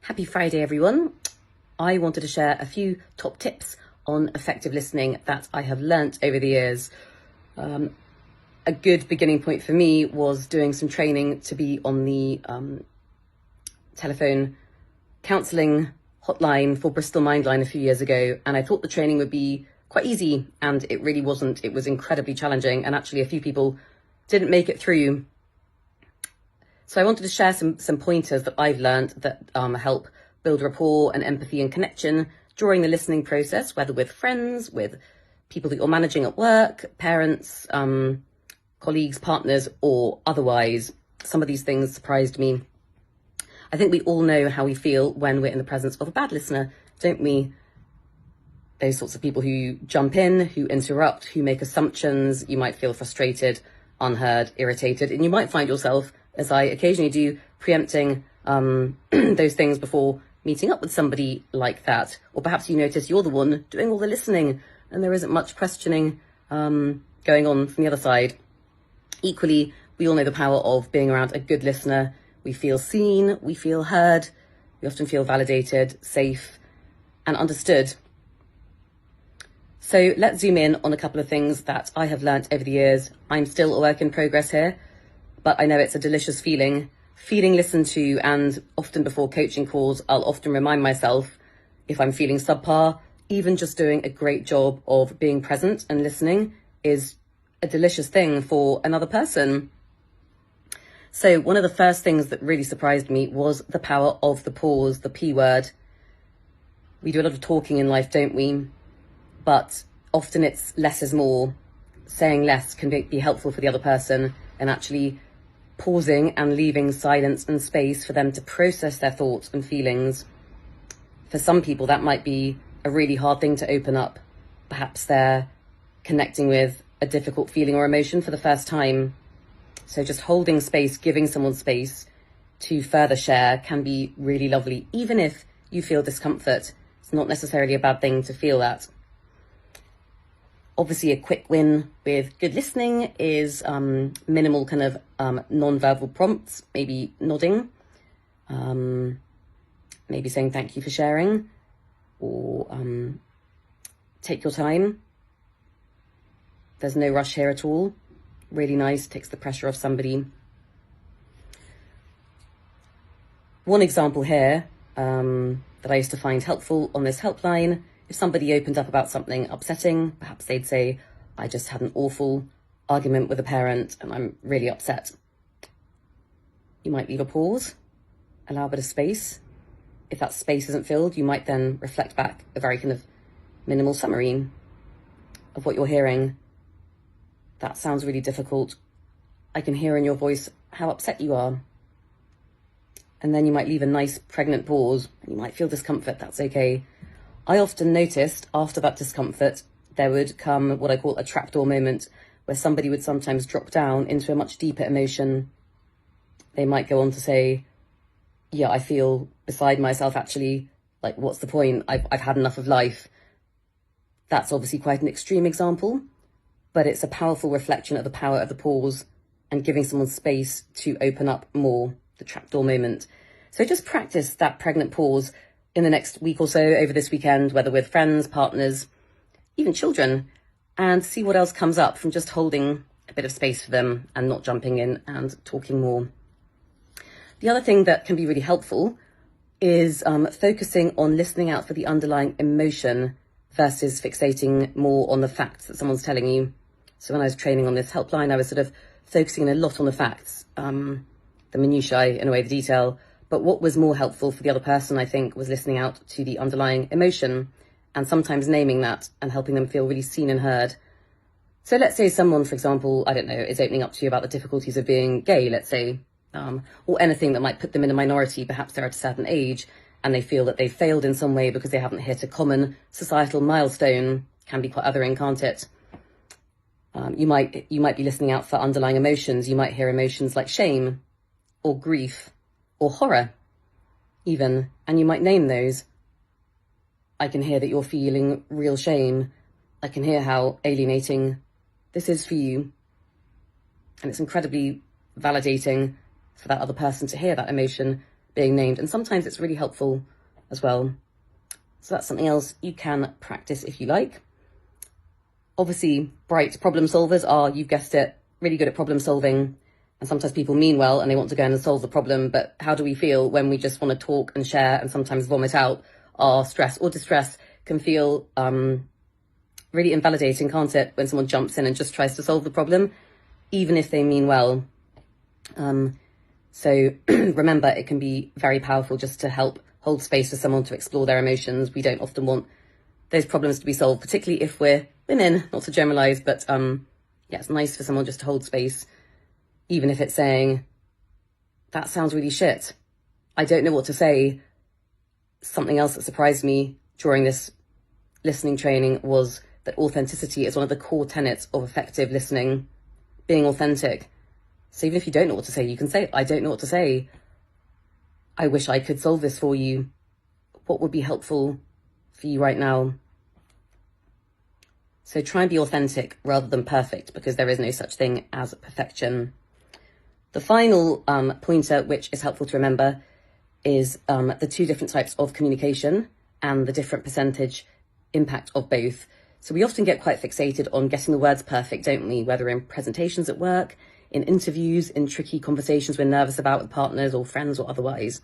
Happy Friday, everyone. I wanted to share a few top tips on effective listening that I have learnt over the years. A good beginning point for me was doing some training to be on the telephone counselling hotline for Bristol Mindline a few years ago, and I thought the training would be quite easy, and it really wasn't. It was incredibly challenging, and actually a few people didn't make it through. So I wanted to share some pointers that I've learned that help build rapport and empathy and connection during the listening process, whether with friends, with people that you're managing at work, parents, colleagues, partners, or otherwise. Some of these things surprised me. I think we all know how we feel when we're in the presence of a bad listener, don't we? Those sorts of people who jump in, who interrupt, who make assumptions. You might feel frustrated, unheard, irritated, and you might find yourself, as I occasionally do, preempting those things before meeting up with somebody like that. Or perhaps you notice you're the one doing all the listening and there isn't much questioning going on from the other side. Equally, we all know the power of being around a good listener. We feel seen, we feel heard, we often feel validated, safe, and understood. So let's zoom in on a couple of things that I have learnt over the years. I'm still a work in progress here, but I know it's a delicious feeling listened to, and often before coaching calls, I'll often remind myself if I'm feeling subpar, even just doing a great job of being present and listening is a delicious thing for another person. So one of the first things that really surprised me was the power of the pause, the P word. We do a lot of talking in life, don't we? But often it's less is more. Saying less can be helpful for the other person, and actually pausing and leaving silence and space for them to process their thoughts and feelings. For some people, that might be a really hard thing to open up. Perhaps they're connecting with a difficult feeling or emotion for the first time. So just holding space, giving someone space to further share can be really lovely. Even if you feel discomfort, it's not necessarily a bad thing to feel that. Obviously, a quick win with good listening is minimal kind of non-verbal prompts, maybe nodding, maybe saying thank you for sharing, or take your time. There's no rush here at all. Really nice, takes the pressure off somebody. One example here that I used to find helpful on this helpline: if somebody opened up about something upsetting, perhaps they'd say, I just had an awful argument with a parent and I'm really upset. You might leave a pause, allow a bit of space. If that space isn't filled, you might then reflect back a very kind of minimal summary of what you're hearing. That sounds really difficult. I can hear in your voice how upset you are. And then you might leave a nice pregnant pause. You might feel discomfort, that's okay. I often noticed after that discomfort, there would come what I call a trapdoor moment, where somebody would sometimes drop down into a much deeper emotion. They might go on to say, yeah, I feel beside myself actually, like, what's the point? I've had enough of life. That's obviously quite an extreme example, but it's a powerful reflection of the power of the pause and giving someone space to open up more, the trapdoor moment. So just practice that pregnant pause in the next week or so, over this weekend, whether with friends, partners, even children, and see what else comes up from just holding a bit of space for them and not jumping in and talking more. The other thing that can be really helpful is focusing on listening out for the underlying emotion versus fixating more on the facts that someone's telling you. So when I was training on this helpline, I was sort of focusing a lot on the facts, the minutiae, in a way, the detail. But what was more helpful for the other person, I think, was listening out to the underlying emotion and sometimes naming that and helping them feel really seen and heard. So let's say someone, for example, I don't know, is opening up to you about the difficulties of being gay, let's say, or anything that might put them in a minority. Perhaps they're at a certain age and they feel that they've failed in some way because they haven't hit a common societal milestone. Can be quite othering, can't it? You might be listening out for underlying emotions. You might hear emotions like shame or grief or horror even, and you might name those. I can hear that you're feeling real shame. I can hear how alienating this is for you. And it's incredibly validating for that other person to hear that emotion being named. And sometimes it's really helpful as well. So that's something else you can practice if you like. Obviously, bright problem solvers are, you've guessed it, really good at problem solving. And sometimes people mean well and they want to go in and solve the problem. But how do we feel when we just want to talk and share and sometimes vomit out our stress or distress? Can feel really invalidating, can't it, when someone jumps in and just tries to solve the problem, even if they mean well. So remember, it can be very powerful just to help hold space for someone to explore their emotions. We don't often want those problems to be solved, particularly if we're women, not to generalize, but yeah, it's nice for someone just to hold space, even if it's saying, that sounds really shit. I don't know what to say. Something else that surprised me during this listening training was that authenticity is one of the core tenets of effective listening, being authentic. So even if you don't know what to say, you can say, I don't know what to say. I wish I could solve this for you. What would be helpful for you right now? So try and be authentic rather than perfect, because there is no such thing as perfection. The final pointer, which is helpful to remember, is the two different types of communication and the different percentage impact of both. So we often get quite fixated on getting the words perfect, don't we? Whether in presentations at work, in interviews, in tricky conversations we're nervous about with partners or friends or otherwise.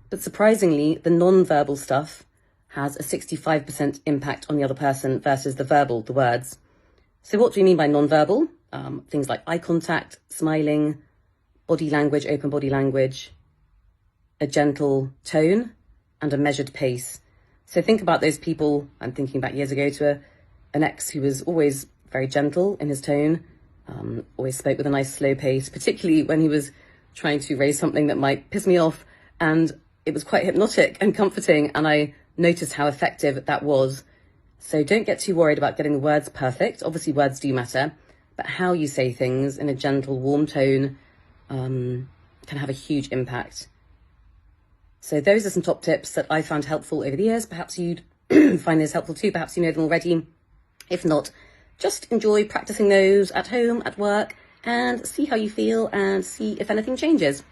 But surprisingly, the non-verbal stuff has a 65% impact on the other person versus the verbal, the words. So what do we mean by non-verbal? Things like eye contact, smiling, body language, open body language, a gentle tone, and a measured pace. So think about those people. I'm thinking back years ago to an ex who was always very gentle in his tone, always spoke with a nice slow pace, particularly when he was trying to raise something that might piss me off. And it was quite hypnotic and comforting, and I noticed how effective that was. So don't get too worried about getting the words perfect. Obviously, words do matter, but how you say things in a gentle, warm tone can have a huge impact. So those are some top tips that I found helpful over the years. Perhaps you'd find those helpful too. Perhaps you know them already. If not, just enjoy practicing those at home, at work, and see how you feel and see if anything changes.